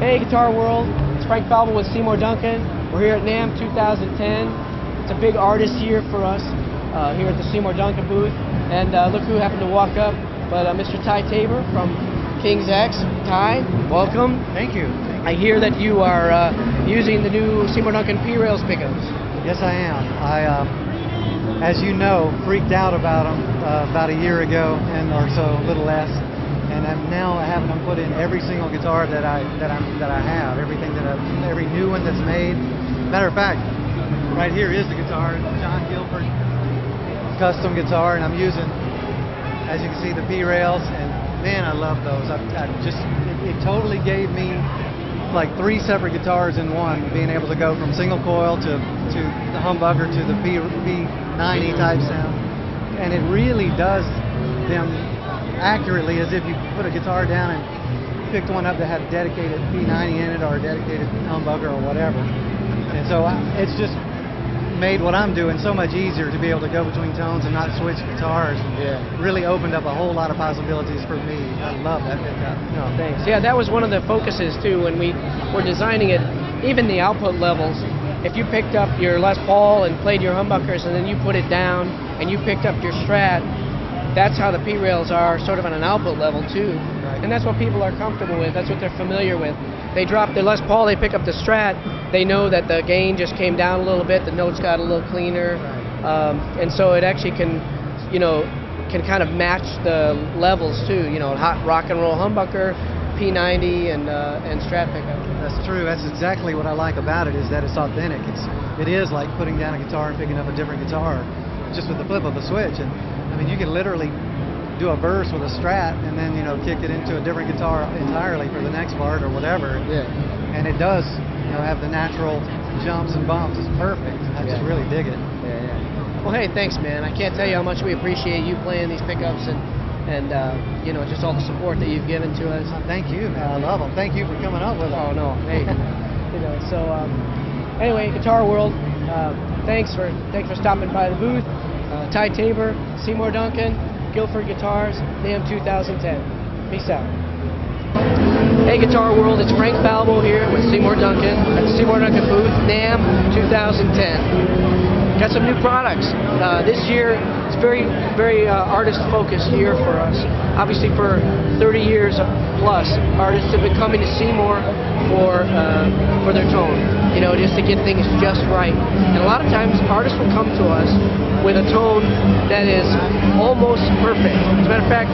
Hey Guitar World, it's Frank Falvo with Seymour Duncan. We're here at NAMM 2010. It's a big artist year for us here at the Seymour Duncan booth. And look who happened to walk up, but Mr. Ty Tabor from King's X. Ty, welcome. Thank you. I hear that you are using the new Seymour Duncan P-Rails pickups. Yes, I am. I, as you know, freaked out about them about a year ago or so, a little less. And now I have them put in every single guitar that I have, every new one that's made. Matter of fact, right here is the guitar, John Guilford custom guitar, and I'm using, as you can see, the P-Rails, and man, I love those. It totally gave me like 3 separate guitars in one, being able to go from single coil to the humbucker to the P90 type sound, and it really does them accurately as if you put a guitar down and picked one up that had a dedicated P90 in it or a dedicated humbucker or whatever. And so it's just made what I'm doing so much easier to be able to go between tones and not switch guitars. Yeah. Really opened up a whole lot of possibilities for me. I love that pickup. No, thanks. Yeah, that was one of the focuses too when we were designing it. Even the output levels, if you picked up your Les Paul and played your humbuckers and then you put it down and you picked up your Strat, that's how the P-Rails are, sort of on an output level too. Right. And that's what people are comfortable with, that's what they're familiar with. They drop their Les Paul, they pick up the Strat, they know that the gain just came down a little bit, the notes got a little cleaner, right. And so it actually can, can kind of match the levels too, hot rock and roll humbucker, P90 and Strat pickup. That's true. That's exactly what I like about it, is that it's authentic. It is like putting down a guitar and picking up a different guitar, just with the flip of a switch. And I mean, you can literally do a verse with a Strat and then kick it into a different guitar entirely for the next part or whatever. Yeah. And it does have the natural jumps and bumps. It's perfect. I just really dig it. Yeah. Well, hey, thanks, man. I can't tell you how much we appreciate you playing these pickups and just all the support that you've given to us. Thank you, man. I love them. Thank you for coming up with them. Oh no, hey. Anyway, Guitar World, thanks for stopping by the booth. Ty Tabor, Seymour Duncan, Guilford Guitars, NAMM 2010. Peace out. Hey Guitar World, it's Frank Falvo here with Seymour Duncan at the Seymour Duncan booth, NAMM 2010. Got some new products. This year, it's very artist-focused year for us. Obviously, for 30 years plus, artists have been coming to Seymour for their tone, just to get things just right. And a lot of times, artists will come to us with a tone that is almost perfect. As a matter of fact,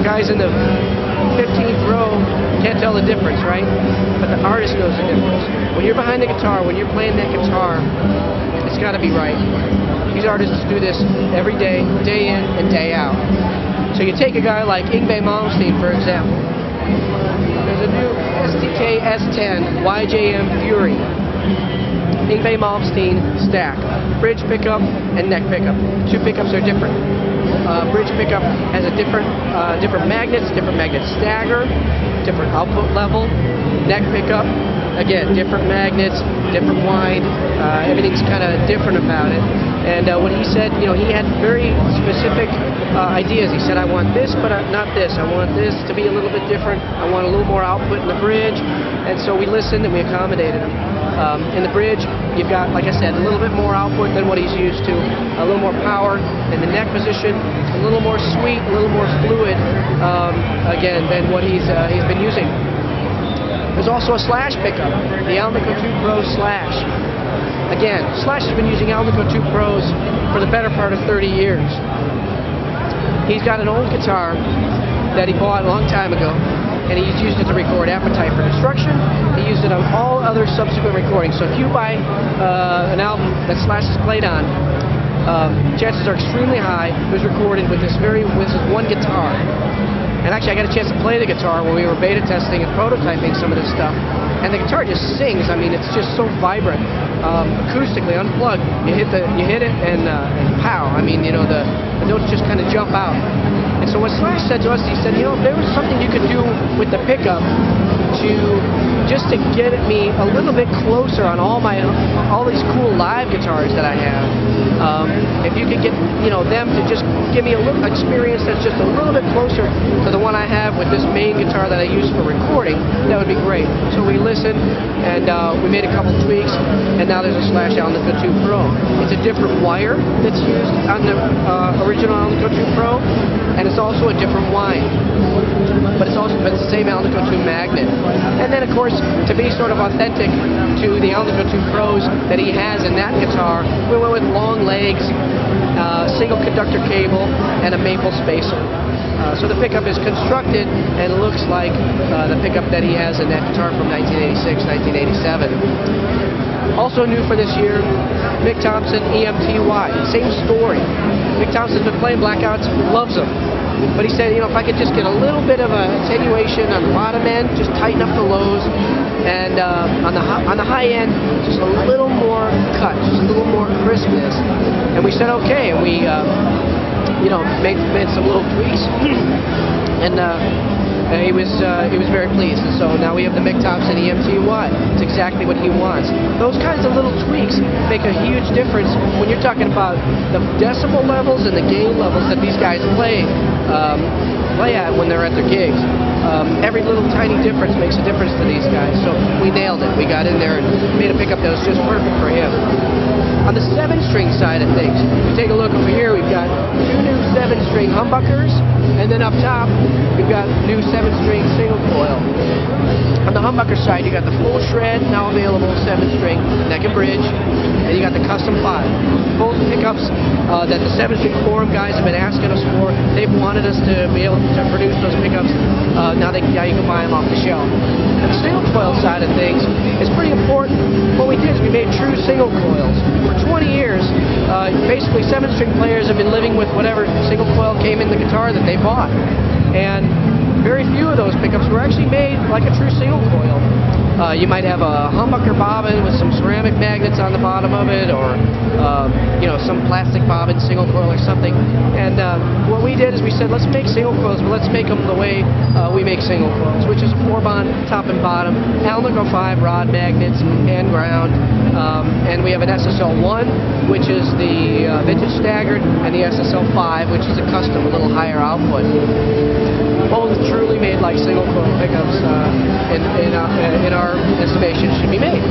guys in the 15th row can't tell the difference, right? But the artist knows the difference. When you're behind the guitar, when you're playing that guitar, it's got to be right. These artists do this every day, day in and day out. So you take a guy like Yngwie Malmsteen, for example. There's a new STK S10 YJM Fury. Yngwie Malmsteen stack. Bridge pickup and neck pickup. 2 pickups are different. Bridge pickup has a different magnets, different magnet stagger, different output level. Neck pickup, again, different magnets, different wind. Everything's kind of different about it. And what he said, he had very specific ideas. He said, I want this, but not this. I want this to be a little bit different. I want a little more output in the bridge. And so we listened and we accommodated him. In the bridge, you've got, like I said, a little bit more output than what he's used to, a little more power. In the neck position, a little more sweet, a little more fluid, again, than what he's been using. There's also a Slash pickup, the Alnico 2 Pro Slash. Again, Slash has been using Alnico 2 Pros for the better part of 30 years. He's got an old guitar that he bought a long time ago, and he's used it to record Appetite for Destruction. He used it on all other subsequent recordings. So if you buy an album that Slash has played on, chances are extremely high it was recorded with this one guitar. And actually, I got a chance to play the guitar when we were beta testing and prototyping some of this stuff. And the guitar just sings. I mean, it's just so vibrant. Acoustically, unplugged, you hit it and pow. I mean, the notes just kind of jump out. And so what Slash said to us, he said, if there was something you could do with the pickup to just to get me a little bit closer on all these cool live guitars that I have. If you could get them to just give me a little experience that's just a little bit closer to the one I have with this main guitar that I use for recording, that would be great. So we listened, and we made a couple tweaks, and now there's a Slash Alnico 2 Pro. It's a different wire that's used on the original Alnico 2 Pro, and it's also a different wind. But it's the same Alnico 2 magnet. And then, of course, to be sort of authentic to the Alnico 2 Pros that he has in that guitar, we went with long legs, single conductor cable, and a maple spacer. So the pickup is constructed and looks like the pickup that he has in that guitar from 1986, 1987. Also new for this year, Mick Thompson EMTY. Same story. Mick Thompson's been playing Blackouts, loves them. But he said, if I could just get a little bit of a attenuation on the bottom end, just tighten up the lows, and on the high end, just a little more cut, just a little more crispness. And we said okay, and we made some little tweaks, and he was very pleased. And so now we have the Mick Thompson EMTY. It's exactly what he wants. Those kinds of little tweaks make a huge difference when you're talking about the decibel levels and the gain levels that these guys play at when they're at their gigs. Every little tiny difference makes a difference to these guys. So we nailed it. We got in there and made a pickup that was just perfect for him. On the 7-string side of things, if you take a look over here, we've got 2 new 7-string humbuckers, and then up top, we've got new 7-string single coil. On the humbucker side, you got the full shred, now available 7-string neck and bridge, and you got the custom 5. Both pickups that the 7-string forum guys have been asking us for. They've wanted us to be able to produce those pickups. Now you can buy them off the shelf. And the single coil side of things is pretty important. What we did is we made true single coils. For 20 years, basically 7-string players have been living with whatever single coil came in the guitar that they bought. And very few of those pickups were actually made like a true single coil. You might have a humbucker bobbin with some ceramic magnets on the bottom of it, or some plastic bobbin single coil or something. And what we did is we said, let's make single coils, but let's make them the way we make single coils, which is a 4-bond top and bottom, Alnico 5 rod magnets, hand ground, and we have an SSL1, which is the vintage staggered, and the SSL5, which is a custom, a little higher output. Both truly made like single coil pickups in our estimation should be made.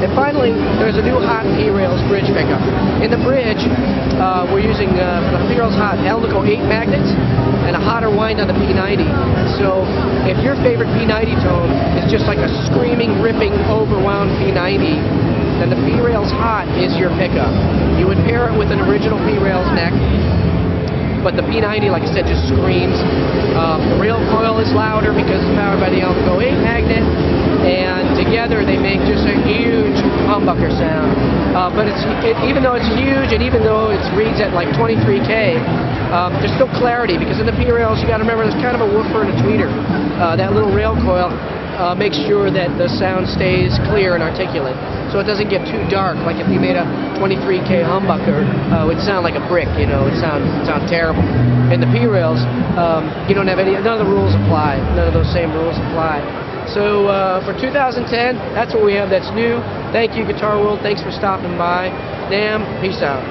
And finally, there's a new hot P-Rails bridge pickup. In the bridge, we're using for the P-Rails hot Alnico 8 magnets and a hotter wind on the P90. So if your favorite P90 tone is just like a screaming, ripping, overwound P90, then the P-Rails hot is your pickup. You would pair it with an original P-Rails neck, but the P90, like I said, just screams. The rail coil is louder because it's powered by the Alnico 8 magnet, and together they make just a huge humbucker sound. But even though it's huge, and even though it reads at like 23K, there's still clarity, because in the P-Rails, you got to remember, there's kind of a woofer and a tweeter. That little rail coil makes sure that the sound stays clear and articulate, so it doesn't get too dark. Like if you made a 23K humbucker, it would sound like a brick, it would sound terrible. In the P-Rails, you don't have none of the rules apply. None of those same rules apply. So for 2010, that's what we have that's new. Thank you, Guitar World. Thanks for stopping by. NAMM, peace out.